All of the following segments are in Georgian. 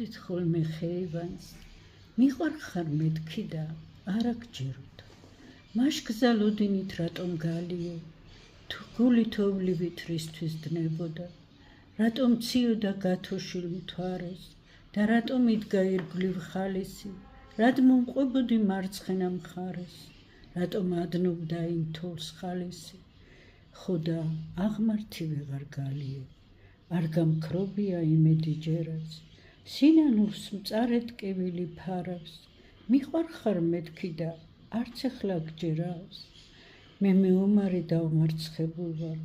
მივხვდით ხოლმე ხეივანს, მიყვარ ხარ მეთქი და არა გჯეროდა. მაშ გზალოდინით რატომ გალიო, თუ გულით ოვლივით რისთვის დნებოდა, რატომ ციოდა გათოშილ მთვარეს და რატომ იდგა ირგვლივ ხალისი, რად მომყვებოდი მარცხენა მხარეს, რატომ ადნობდა იმ თოვს ხალისი, ხოდა აღმართი ვეღარ გალიო, არ გამქრობია იმედი ჯერაც, სინანულს მწარედ კივილი ფარავს, მიყვარ ხარ მეთქი და არც ეხლა გჯერავს. მე მეომარი დავმარცხებულ ვარ,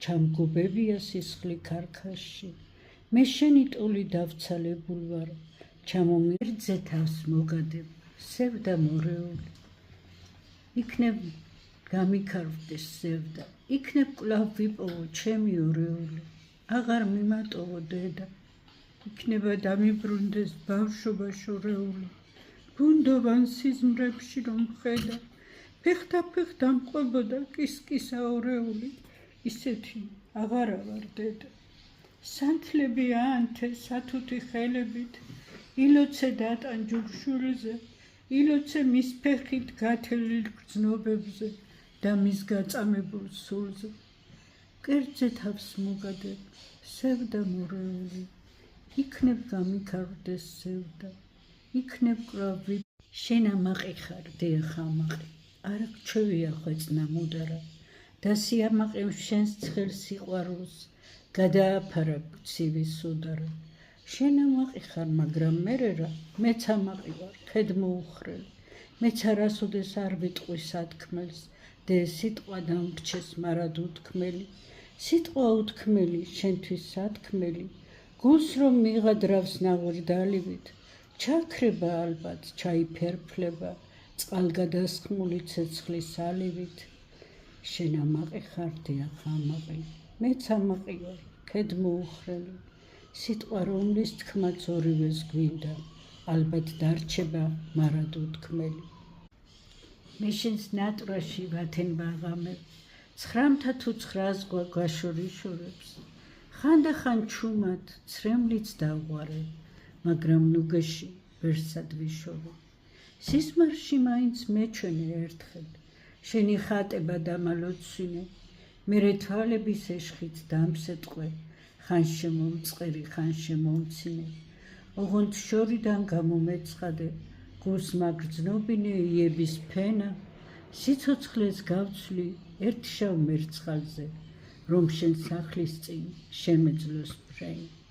ჩამგუბებია სისხლი ქარქაშში, მე შენი ტოლი დავცალებულ ვარ, ჩამომიერძე თავს მოგადებ, სევდა მორეული. იქნებ გამიქარვდეს სევდა, იქნებ კვლავ ვიპოვო ჩემი ორეული, აღარ მიმატოვო დედა, იქნება დამიბრუნდეს ბავშვობა შორეული, ბუნდოვან სიზმრებში რომ ხედა, ფეხთა მყვებოდა კისკისა ორეული, ისეთი აღარა ვარ დედა. სანთლები აანთე სათუთი ხელებით, ილოცე დატან ჯურშულზე, ილოცე მის ფეხით გათელილ გრძნობებზე და მის გაწამებულ სულზე. კერძე თავს მოგადებ, სევდა მორეული, იქნებ გამიქარვდეს სევდა, იქნებ კვლავ შენ ამაყი ხარ დიახ ამაყი, არა გჩვევია ხვეწნა მუდარა და სიამაყემ შენს ცხელ სიყვარულს გადააფარა ცივი სუდარა. შენ ამაყი ხარ, მაგრამ მერე რა, მეც ამაყი ვარ, ქედ მოუხრელი, მეც არასოდეს არ ვიტყვი სათქმელს, და სიტყვა დამრჩეს მარად უთქმელი, სიტყვა უთქმელი შენთვის სათქმელი, გულს რომ მიღადრავს ნაღვრდალივით, ჩაქრება ალბათ, ჩაიფერფლება წყალგადასხმული ცეცხლის ალივით. შენ ამაყი ხარ დიახ ამაყი, მეც ამაყი ვარ, ქედ მოუხრელი, სიტყვა რომლის თქმაც ორივეს გვინდა, ალბათ დარჩება მარად უთქმელი. მე შენს ნატრაში ვათენ ვაღამებ, ცხრამთა თუ 9 ზღვა გვაშორიშორებს, ხანდახან ჩუმად ცრემლიც დავღვარებ, მაგრამ ნუგეში ვერსად ვიშოვებ. სისმარში მაინც მეჩვენე ერთხელ, შენი ხატება დამალოცვინე, მერე თვალების ეშხით დამსეტყვე, ხან შემომწყერი, ხან შემომცინე, ოღონდ შორიდან გამომეცხადე, გულს მაგრძნობინე იების ფენა, სიცოცხლეს გავცვლი ერთ შავ მერცხალზე, რომ შენ სახლის წინ შემეძლოს ფრენა.